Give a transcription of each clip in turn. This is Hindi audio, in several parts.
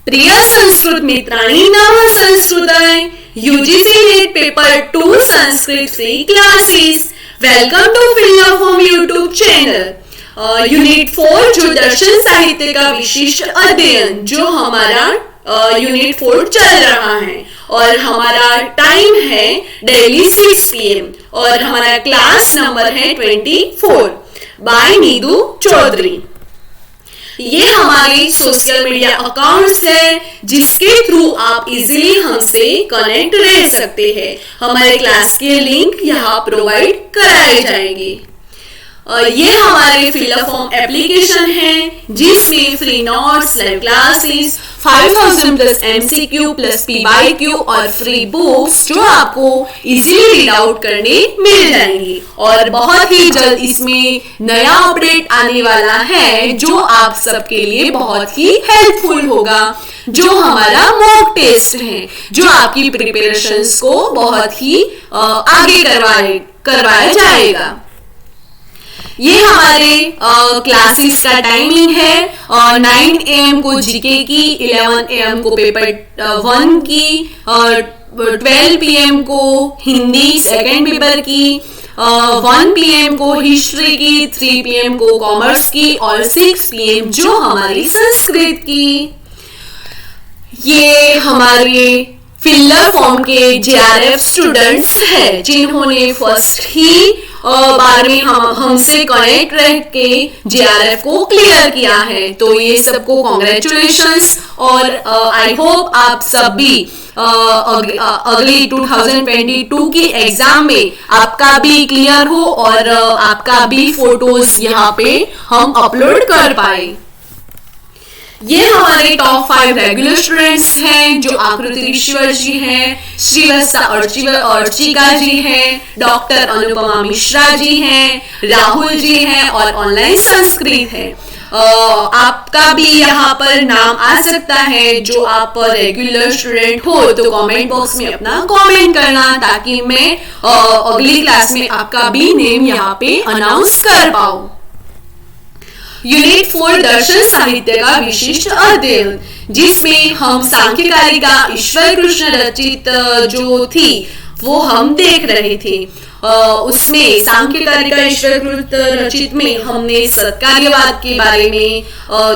प्रिय संस्कृत मित्रांनी, नमः संस्कृताय UGC NET paper 2 Sanskrit free classes. Welcome to film form YouTube channel. Unit 4 जो दर्शन साहित्य का विशिष्ट अध्ययन, जो हमारा यूनिट 4 चल रहा है और हमारा टाइम है डेली 6 PM और हमारा क्लास नंबर है 24 बाय नीदू चौधरी। ये हमारे सोशल मीडिया अकाउंट्स है जिसके थ्रू आप इजीली हमसे कनेक्ट रह सकते हैं। हमारे क्लास के लिंक यहाँ प्रोवाइड कराए जाएंगे। ये हमारे फिलअप फॉर्म एप्लीकेशन है जिसमें free notes, live classes, 5000 plus MCQ plus PYQ और फ्री बुक्स जो आपको इजीली रीड आउट करने मिल जाएंगी। और बहुत ही जल्द इसमें नया अपडेट आने वाला है जो आप सबके लिए बहुत ही हेल्पफुल होगा, जो हमारा मॉक टेस्ट है, जो आपकी प्रिपरेशंस को बहुत ही आगे करवाया जाएगा। ये हमारे क्लासेस का टाइमिंग है। 9 AM को जीके की, 11 AM को पेपर 1 की, 12 PM को हिंदी सेकेंड पेपर की, 1 PM को हिस्ट्री की, 3 PM को कॉमर्स की और 6 PM जो हमारी संस्कृत की। ये हमारे फिलर फॉर्म के JRF स्टूडेंट्स है जिन्होंने फर्स्ट ही बार में हमसे कनेक्ट रह के JRF को क्लियर किया है, तो ये सबको कॉन्ग्रेचुलेशंस। और आई होप आप सब भी अगली 2022 की एग्जाम में आपका भी क्लियर हो और आपका भी फोटोज यहाँ पे हम अपलोड कर पाए। ये हमारे टॉप 5 रेगुलर स्टूडेंट्स हैं जो आकृति ईश्वर जी हैं, श्रीवत्सा अर्चिका जी हैं, डॉक्टर अनुपमा मिश्रा जी हैं, राहुल जी हैं और ऑनलाइन संस्कृत है। आपका भी यहाँ पर नाम आ सकता है। जो आप रेगुलर स्टूडेंट हो तो कमेंट बॉक्स में अपना कमेंट करना ताकि मैं अगली क्लास में आपका भी नेम यहाँ पे अनाउंस कर पाऊं। यूनिट 4 दर्शन साहित्य का विशिष्ट अध्ययन, जिसमें हम सांख्यकारिका ईश्वर कृष्ण रचित जो थी वो हम देख रहे थे। उसमें सांख्यकारिका ईश्वर कृष्ण रचित में हमने सत्कार्यवाद के बारे में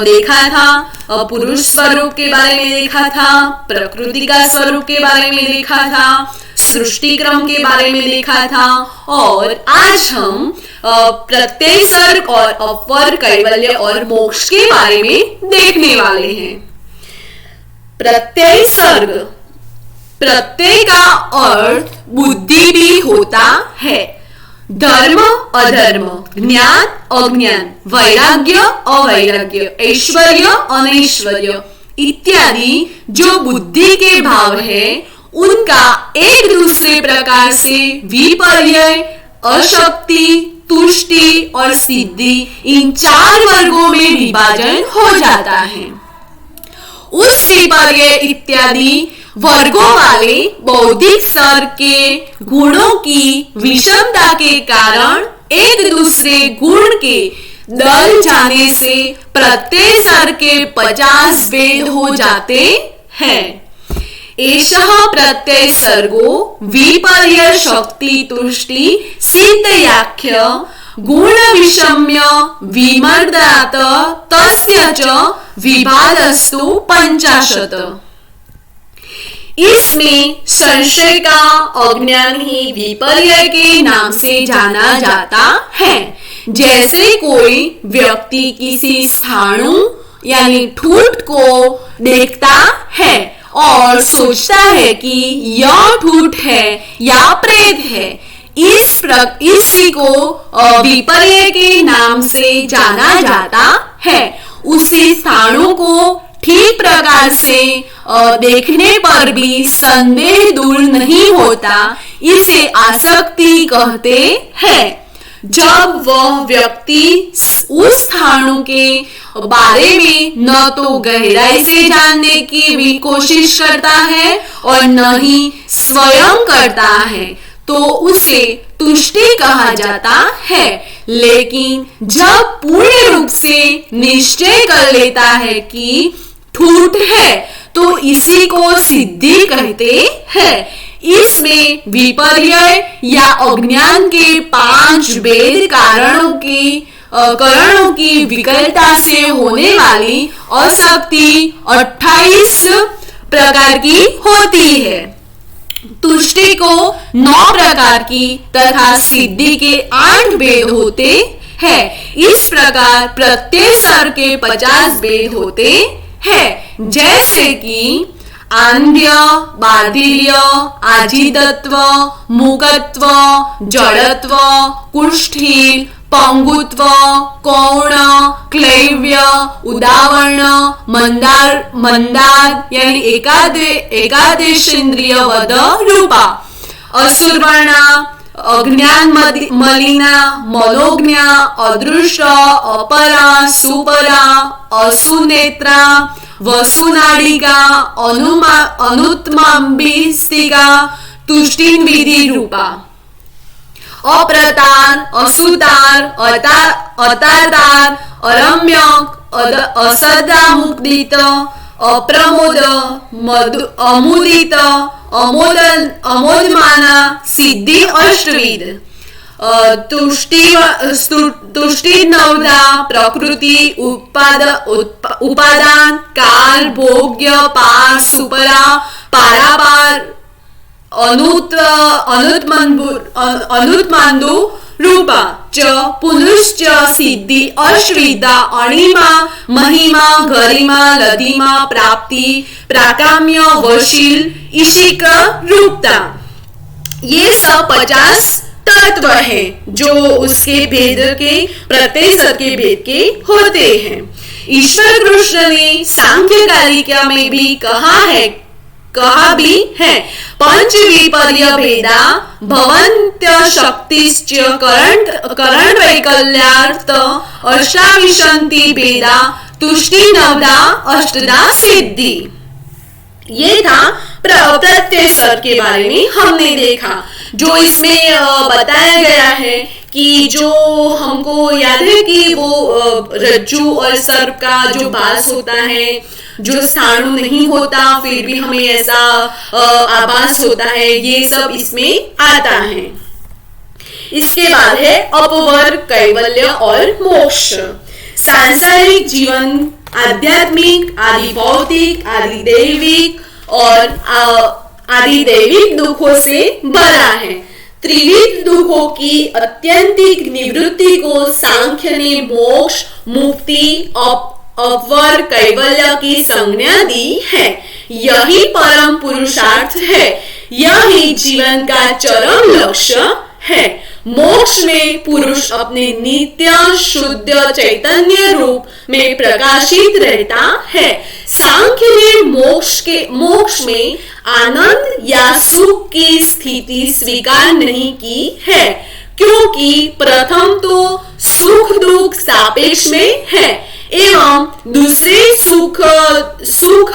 देखा था, पुरुष स्वरूप के बारे में देखा था, प्रकृति का स्वरूप के बारे में देखा था, सृष्टि क्रम के बारे में देखा था और आज हम प्रत्यय सर्ग और अपवर्ग, कैवल्य और मोक्ष के बारे में देखने वाले हैं। प्रत्यय सर्ग, प्रत्यय का अर्थ बुद्धि भी होता है। धर्म अधर्म, ज्ञान अज्ञान, वैराग्य अवैराग्य, ऐश्वर्य अनैश्वर्य इत्यादि जो बुद्धि के भाव है उनका एक दूसरे प्रकार से विपर्यय, अशक्ति, तुष्टि और सिद्धि इन 4 वर्गों में विभाजन हो जाता है। उस विपर्यय इत्यादि वर्गों वाले बौद्धिक स्तर के गुणों की विषमता के कारण एक दूसरे गुण के दल जाने से प्रत्येक स्तर के 50 भेद हो जाते हैं। एषः प्रत्यय सर्गो विपर्यय शक्ति तुष्टि सिद्धयाख्य गुण विषम्य विमर्दात तस्य च विभागस्तु 50। इसमें संशय का अज्ञान ही विपर्यय के नाम से जाना जाता है। जैसे कोई व्यक्ति किसी स्थाणु यानी ठूठ को देखता है और सोचता है कि यह ठूठ है या प्रेत है, इसी को विपर्यय के नाम से जाना जाता है। उसी स्थानों को ठीक प्रकार से देखने पर भी संदेह दूर नहीं होता, इसे आसक्ति कहते हैं। जब वह व्यक्ति उस स्थानों के बारे में न तो गहराई से जानने की भी कोशिश करता है और न ही स्वयं करता है तो उसे तुष्टि कहा जाता है। लेकिन जब पूर्ण रूप से निश्चय कर लेता है कि ठूठ है तो इसी को सिद्धि कहते हैं। इसमें विपर्य या अज्ञान के 5 भेद कारणों की विकलता से होने वाली अशक्ति 28 प्रकार की होती है। तुष्टि को 9 प्रकार की तथा सिद्धि के 8 भेद होते हैं। इस प्रकार प्रत्येक स्तर के 50 भेद होते हैं, जैसे कि आंध्य, बाधिल्य, आजिदत्व, मूकत्व, जड़त्व, कुष्ठील, पंगुत्व, कौण, क्लैव्य, उदावर्ण, मंदार यानी एकादशेन्द्रिय वद रूपा, असुर्वर्णा, अज्ञान मलिना, मनोज्ञा, अदृष्ट, अपरा, सुपरा, असुनेत्रा, वसुनाडिका, अनुत्मांबिस्तिका, तुष्टिन विधि रूपा, अप्रतार, असुतार, अतारतार, अरम्यक, असदामुदित, अप्रमोद, अमुदित, अमोदमाना, सिद्धि अष्टविध, तुष्टि 9, प्रकृति, उपादान, काल, भोग्य, पार, सुपरा, पारापार, अनुत्मांदु रूपा च पुनश्च सिद्धि अश्विदा, अणिमा, महिमा, गरिमा, लधिमा, प्राप्ति, प्राकाम्य, वशील, ईशिक रूपता। ये सब 50 तत्व हैं जो उसके भेद के प्रत्येक स्तर के भेद के होते हैं। ईश्वर कृष्ण ने सांख्य कारिका में भी कहा भी है, पंच विपर्य भेदा भवन्त्य शक्तिश्च करण वैकल्यार्थ अष्टाविंशति भेदा तुष्टि 9 अष्टदा सिद्धि। ये था प्रत्येक स्तर के बारे में हमने देखा। जो इसमें बताया गया है कि जो हमको याद है कि वो रज्जु और सर्प का जो भास होता है, जो स्थाणु नहीं होता फिर भी हमें ऐसा आभास होता है, ये सब इसमें आता है। इसके बाद है अपवर्ग, कैवल्य और मोक्ष। सांसारिक जीवन आध्यात्मिक, आदि भौतिक, आदि दैविक और आदि दैविक दुखों से भरा है। त्रिविध दुखों की अत्यंतिक निवृत्ति को सांख्य ने मोक्ष, मुक्ति, अपवर्ग, कैवल्य की संज्ञा दी है। यही परम पुरुषार्थ है, यही जीवन का चरम लक्ष्य है। मोक्ष में पुरुष अपने नित्य शुद्ध चैतन्य रूप में प्रकाशित रहता है। सांख्य ने मोक्ष में आनंद या सुख की स्थिति स्वीकार नहीं की है, क्योंकि प्रथम तो सुख दुख सापेक्ष में है एवं दूसरे सुख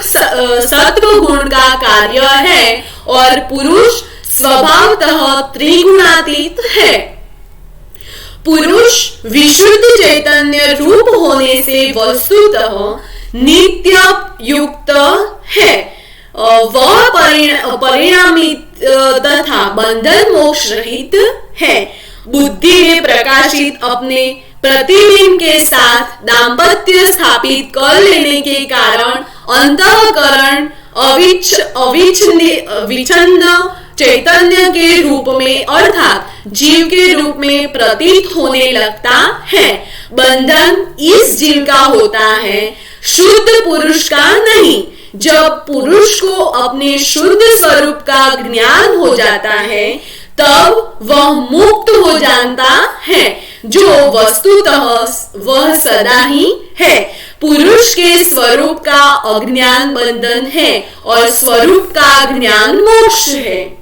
सत्व गुण का कार्य है और पुरुष स्वभावतः त्रिगुणातीत है। पुरुष विशुद्ध चैतन्य रूप होने से वस्तुतः नित्य युक्त है। वह परिणामी तथा बंधन मोक्ष रहित है। बुद्धि में प्रकाशित अपने प्रतिबिंब के साथ दाम्पत्य स्थापित कर लेने के कारण अंतःकरण अविच्छिन्न चैतन्य के रूप में अर्थात जीव के रूप में प्रतीत होने लगता है। बंधन इस जीव का होता है, शुद्ध पुरुष का नहीं। जब पुरुष को अपने शुद्ध स्वरूप का ज्ञान हो जाता है तब वह मुक्त हो जाता है, जो वस्तुतः वह सदा ही है। पुरुष के स्वरूप का अज्ञान बंधन है और स्वरूप का ज्ञान मोक्ष है।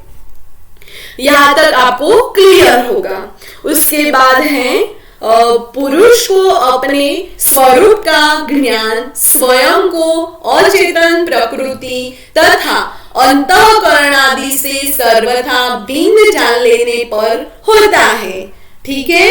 यहाँ तक आपको क्लियर होगा। उसके बाद है पुरुष को अपने स्वरूप का ज्ञान स्वयं को अचेतन प्रकृति तथा अंतःकरण आदि से सर्वथा भिन्न जान लेने पर होता है। ठीक है,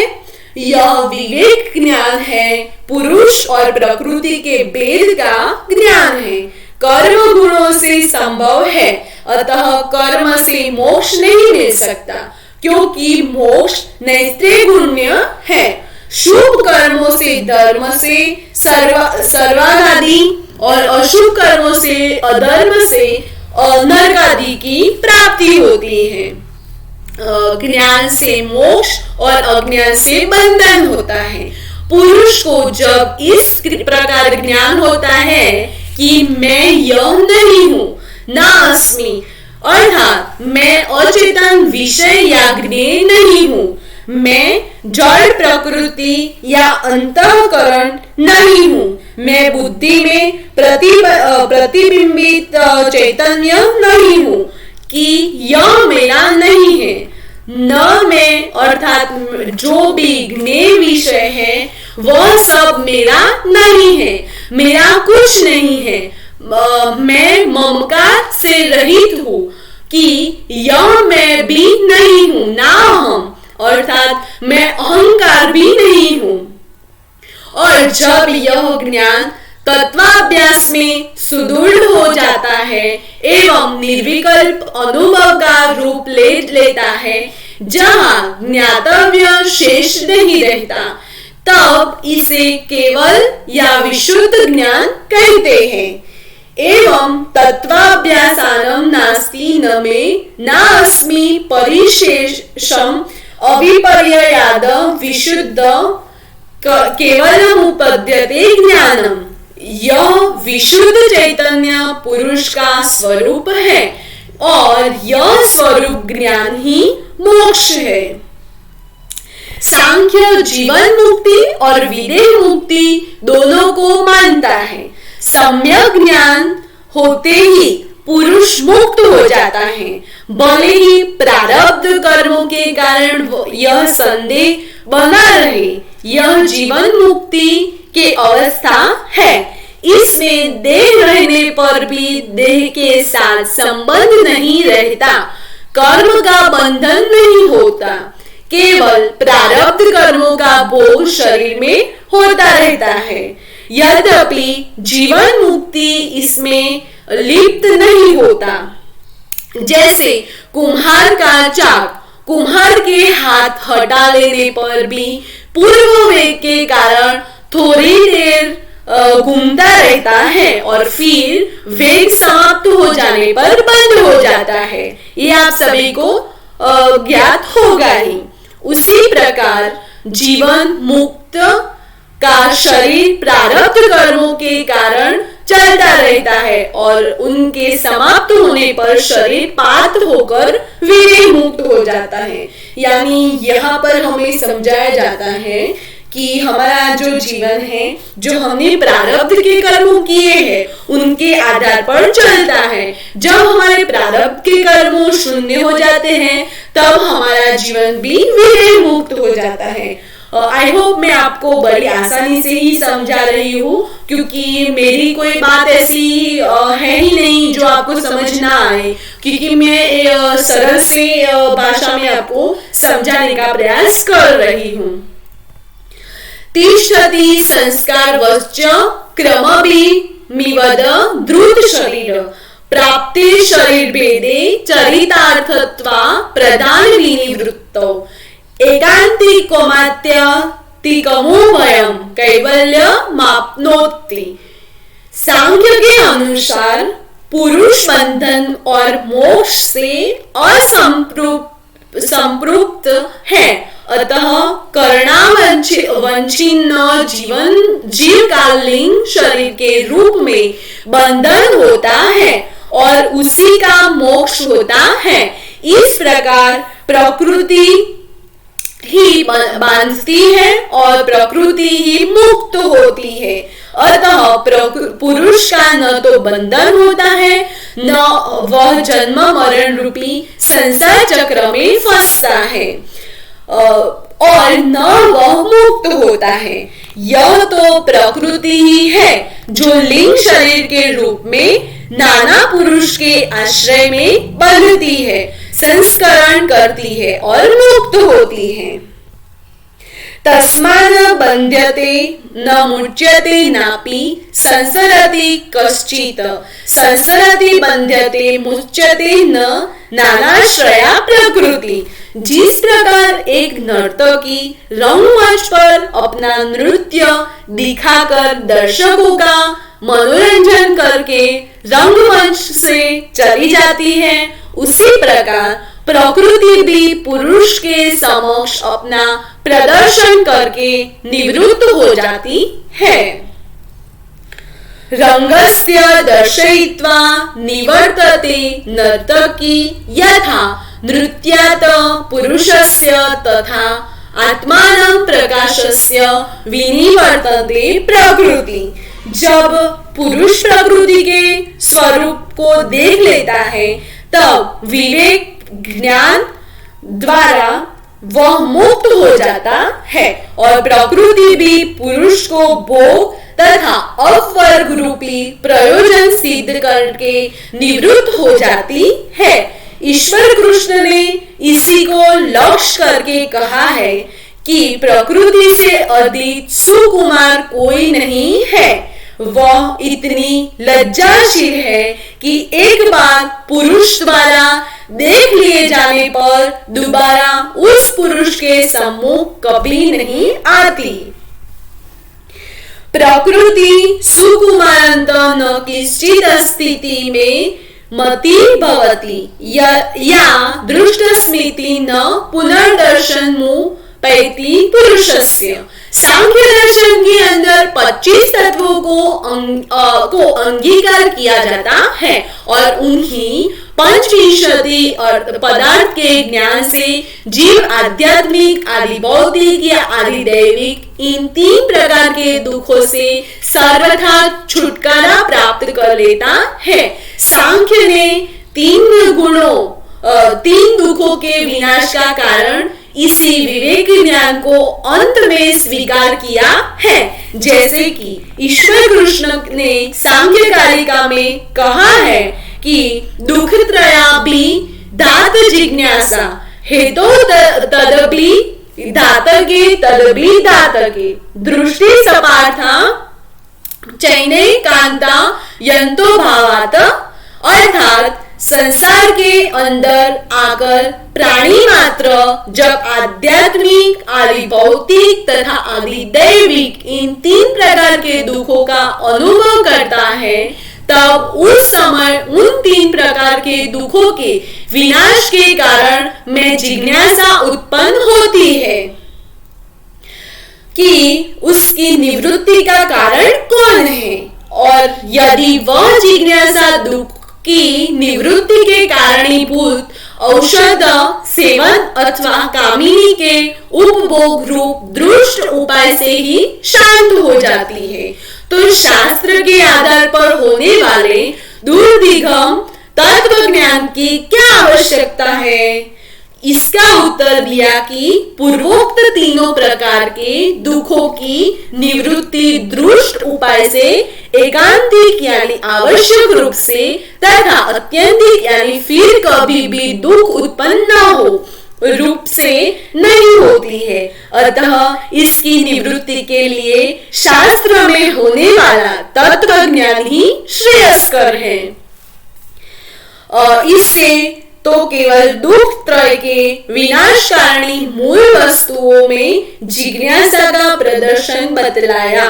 यह विवेक ज्ञान है, पुरुष और प्रकृति के भेद का ज्ञान है। कर्म गुणों से संभव है, अतः कर्म से मोक्ष नहीं मिल सकता, क्योंकि मोक्ष नैतिक पुण्य है। शुभ कर्मों से धर्म से सर्वागादि और अशुभ कर्मों से अधर्म से नरक आदि की प्राप्ति होती है। ज्ञान से मोक्ष और अज्ञान से बंधन होता है। पुरुष को जब इस प्रकार ज्ञान होता है कि मैं यह नहीं हूँ, न अस्मि, अर्थात मैं अचेतन विषय या ज्ञेय नहीं हूँ, मैं जड़ प्रकृति या अंतःकरण नहीं हूँ, मैं बुद्धि में प्रतिबिंबित चैतन्य नहीं हूँ, कि यह मेरा नहीं है, न मैं अर्थात जो भी ज्ञेय विषय है वह सब मेरा नहीं है, मेरा कुछ नहीं है। मैं ममकार से रहित हूँ कि यह मैं भी नहीं हूँ, ना हम, अर्थात मैं अहंकार भी नहीं हूँ। और जब यह ज्ञान तत्वाभ्यास में सुदृढ़ हो जाता है एवं निर्विकल्प अनुभव का रूप ले लेता है, जहाँ ज्ञातव्य शेष नहीं रहता, तब इसे केवल या विशुद्ध ज्ञान कहते हैं। एवं तत्वाभ्यासानं नास्ति न मे नास्मि परिशेषम अविपर्ययाद विशुद्ध केवलमुपद्यते ज्ञानम। यह विशुद्ध चैतन्य पुरुष का स्वरूप है और यह स्वरूप ज्ञान ही मोक्ष है। सांख्य जीवन मुक्ति और विदेह मुक्ति दोनों को मानता है। सम्यक ज्ञान होते ही पुरुष मुक्त हो जाता है, भले ही प्रारब्ध कर्मों के कारण यह संदेह बना रहे। यह जीवन मुक्ति के अवस्था है। इसमें देह रहने पर भी देह के साथ संबंध नहीं रहता, कर्म का बंधन नहीं होता, केवल प्रारब्ध कर्मों का भोग शरीर में होता रहता है। यद्यपि जीवन मुक्ति इसमें लिप्त नहीं होता। जैसे कुम्हार का चाक कुम्हार के हाथ हटा लेने पर भी पूर्व वेग के कारण थोड़ी देर घूमता रहता है और फिर वेग समाप्त हो जाने पर बंद हो जाता है। ये आप सभी को ज्ञात होगा ही। उसी प्रकार जीवन मुक्त का शरीर प्रारब्ध कर्मों के कारण चलता रहता है और उनके समाप्त होने पर शरीर पात होकर वीर्य मुक्त हो जाता है। यानी यहाँ पर हमें समझाया जाता है कि हमारा जो जीवन है, जो हमने प्रारब्ध के कर्मों किए हैं, उनके आधार पर चलता है। जब हमारे प्रारब्ध के कर्मों शून्य हो जाते हैं, तब हमारा जीवन भी वीर्य मुक्त हो जाता है। आई होप मैं आपको बड़ी आसानी से ही समझा रही हूँ, क्योंकि मेरी कोई बात ऐसी है ही नहीं जो आपको समझ ना आए, क्योंकि मैं सरल से भाषा में आपको समझाने का प्रयास कर रही हूँ। तिष्ठति संस्कार वश्च क्रमभिमिवद द्रुत शरीर प्राप्ते शरीर भेदे चरितार्थत्वा प्रधान विनिवृत्तौ एकांतिकमात्यतिकमो भयम कैवल्य माप्नोति। सांख्य के अनुसार पुरुष बंधन और मोक्ष से असंपृक्त है, अतः कर्णावच्छिन्न जीव का लिंग शरीर के रूप में बंधन होता है और उसी का मोक्ष होता है। इस प्रकार प्रकृति ही बांधती है और प्रकृति ही मुक्त होती है। अतः पुरुष का न तो बंधन होता है, न वह जन्म मरण रूपी संसार चक्र में फंसता है और न वह मुक्त होता है। यह तो प्रकृति ही है जो लिंग शरीर के रूप में नाना पुरुष के आश्रय में बंधती है, संस्करण करती है और मुक्त होती है। तस्मान् बन्ध्यते न मुच्यते नापि संसरति कश्चित् संसरति बन्ध्यते मुच्यते न नानाश्रया प्रकृति। जिस प्रकार एक नर्तकी रंगमंच पर अपना नृत्य दिखाकर दर्शकों का मनोरंजन करके रंगमंच से चली जाती है, उसी प्रकार प्रकृति भी पुरुष के समक्ष अपना प्रदर्शन करके निवृत्त हो जाती है। रंगस्य दर्शयित्वा निवर्तते नर्तकी यथा नृत्यात् पुरुषस्य तथा आत्मानं प्रकाशस्य विनिवर्तते प्रकृति। जब पुरुष प्रकृति के स्वरूप को देख लेता है तब विवेक ज्ञान द्वारा वह मुक्त हो जाता है और प्रकृति भी पुरुष को भोग तथा अपवर्ग रूपी प्रयोजन सिद्ध करके निवृत्त हो जाती है। ईश्वर कृष्ण ने इसी को लक्ष्य करके कहा है कि प्रकृति से अधिक सुकुमार कोई नहीं है। वह इतनी लज्जाशील है कि एक बार पुरुष द्वारा देख लिए जाने पर दोबारा उस पुरुष के सम्मुख कभी नहीं आती। प्रकृति सुकुमारंत न किंचित् स्थिति में मति भवति या दृष्ट स्मृति न पुनर्दर्शन पैति पुरुषस्य। सांख्य दर्शन के अंदर 25 तत्वों को अंगीकार किया जाता है और उन्हीं 25% पदार्थ के ज्ञान से जीव आध्यात्मिक आदि भौतिक या आदि दैविक इन 3 प्रकार के दुखों से सर्वथा छुटकारा प्राप्त कर लेता है। सांख्य ने 3 दुखों के विनाश का कारण इसी विवेक ज्ञान को अंत में स्वीकार किया है। जैसे कि ईश्वर कृष्ण ने सांख्य कारिका में कहा है कि दुख त्रया भी दात जिज्ञासा हेतो तदपि दातके तदपि दातके दृष्टि सपार्था चैने कांता यंतो भावात। अर्थात संसार के अंदर आकर प्राणी मात्र जब आध्यात्मिक आदि भौतिक तथा आदि दैविक इन 3 प्रकार के दुखों का अनुभव करता है तब उस समय उन 3 प्रकार के दुखों के विनाश के कारण में जिज्ञासा उत्पन्न होती है कि उसकी निवृत्ति का कारण कौन है, और यदि वह जिज्ञासा दुख की निवृत्ति के कारणीभूत औषध सेवन अथवा कामिनी के उपभोग रूप दृष्ट उपाय से ही शांत हो जाती है, तो शास्त्र के आधार पर होने वाले दुर्विगम तत्व ज्ञान की क्या आवश्यकता है। इसका उत्तर दिया कि पूर्वोक्त 3 प्रकार के दुखों की निवृत्ति दृष्ट उपाय से एकांतिक यानी आवश्यक रूप से तथा अत्यंतिक यानी फिर कभी भी दुख उत्पन्न न हो रूप से नहीं होती है। अतः इसकी निवृत्ति के लिए शास्त्र में होने वाला तत्व ज्ञान ही श्रेयस्कर है। इससे तो केवल दुख त्रय के विनाशकारिणी मूल वस्तुओं में जिज्ञासा का प्रदर्शन बतलाया।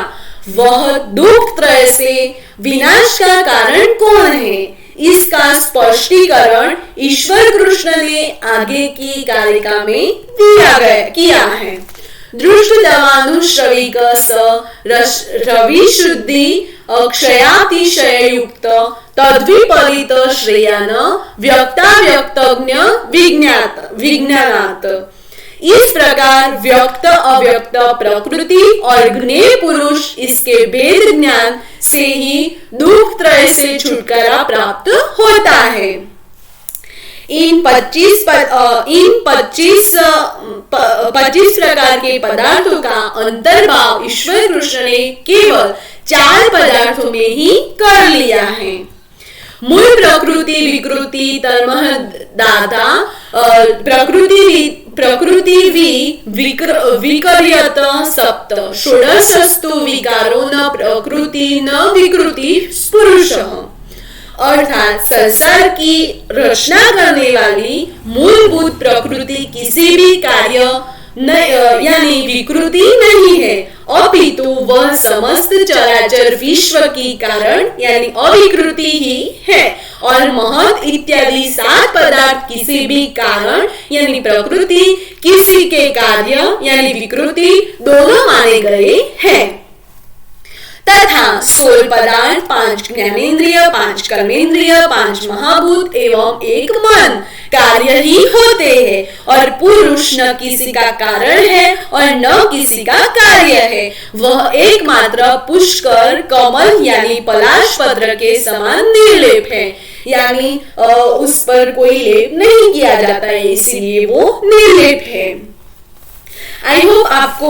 वह दुख त्रय से विनाश का कारण कौन है, इसका स्पष्टीकरण ईश्वर कृष्ण ने आगे की कारिका में किया है। दृष्टवानुश्रविक रवि शुद्धि अक्षयातिशय युक्त तद्विपरीत श्रेयान व्यक्ताव्यक्तज्ञ विज्ञानात्। इस प्रकार व्यक्त अव्यक्त प्रकृति और ज्ञेय पुरुष इसके भेद ज्ञान से ही दुख त्रय से छुटकारा प्राप्त होता है। इन 25 प्रकार के पदार्थों का अंतर्भाव ईश्वर कृष्ण ने केवल 4 पदार्थों में ही कर लिया है। मूल प्रकृति विकृति तर्मः दाता प्रकृति विकर्यत सप्त षोडशस्तु विकारो न प्रकृति न विकृति पुरुषः। अर्थात संसार की रचना करने वाली मूलभूत प्रकृति किसी भी कार्य यानी विकृति नहीं है, अपितु वह समस्त चराचर विश्व की कारण यानी अविकृति ही है, और महत इत्यादि 7 पदार्थ किसी भी कारण यानी प्रकृति, किसी के कार्य यानी विकृति दोनों माने गए हैं। तथा 16 पदार्थ, 5 ज्ञानेन्द्रिय, 5 कर्मेंद्रिय, 5 महाभूत एवं 1 मन कार्य ही होते हैं, और पुरुष न किसी का कारण है और न किसी का कार्य है। वह एकमात्र पुष्कर कमल यानी पलाश पत्र के समान निर्लेप है, यानी उस पर कोई लेप नहीं किया जाता है, इसलिए वो निर्लेप है। आई होप आपको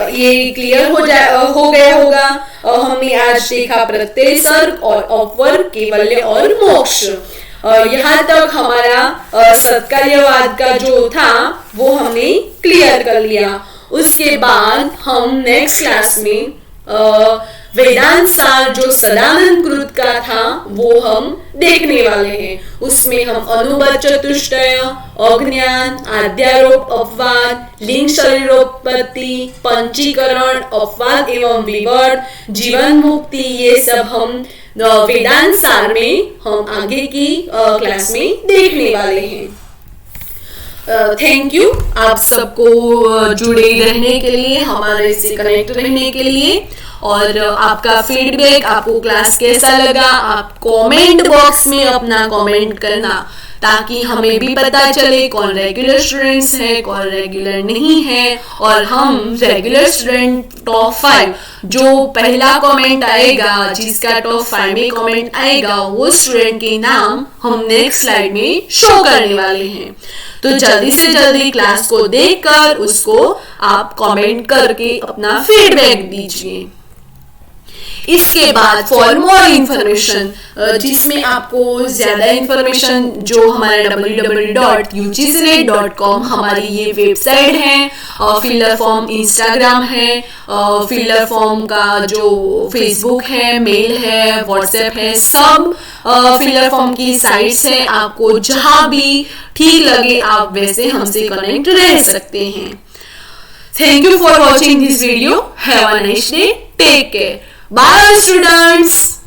ये क्लियर हो गया होगा। हमने आज देखा प्रत्यय, सर्ग और अपवर्ग, कैवल्य और मोक्ष। यहाँ तक हमारा सत्कार्यवाद का जो था वो हमने क्लियर कर लिया। उसके बाद हम नेक्स्ट क्लास में वेदांत सार जो सदानंद कृत का था वो हम देखने वाले हैं। उसमें हम अनुबद्ध चतुष्टय, अज्ञान, आध्यारोप, अपवाद, लिंग शरीरोत्पत्ति, पंचीकरण, अपवाद एवं विवर्त, जीवन मुक्ति, ये सब हम वेदांत सार में हम आगे की क्लास में देखने वाले हैं। थैंक यू आप सबको जुड़े रहने के लिए, हमारे से कनेक्ट रहने के लिए, और आपका फीडबैक, आपको क्लास कैसा लगा, आप कमेंट बॉक्स में अपना कमेंट करना, ताकि हमें भी पता चले कौन रेगुलर स्टूडेंट्स हैं, कौन रेगुलर नहीं है, और हम रेगुलर स्टूडेंट टॉप 5 जो पहला कमेंट आएगा, जिसका टॉप 5 में कमेंट आएगा, वो स्टूडेंट के नाम हम नेक्स्ट स्लाइड में शो करने वाले हैं। तो जल्दी से जल्दी क्लास को देखकर उसको आप कमेंट करके अपना फीडबैक दीजिए। इसके बाद फॉर मोर इंफॉर्मेशन, जिसमें आपको ज्यादा इंफॉर्मेशन जो हमारे www.ugcnet.com हमारी ये वेबसाइट है, फिलर फॉर्म इंस्टाग्राम है, फिलर फॉर्म का जो फेसबुक है, मेल है, व्हाट्सएप है, सब फिलर फॉर्म की साइट्स है। आपको जहां भी ठीक लगे आप वैसे हमसे कनेक्ट रह सकते हैं। Thank you for watching this video. Have a nice day. Take care. Bye students!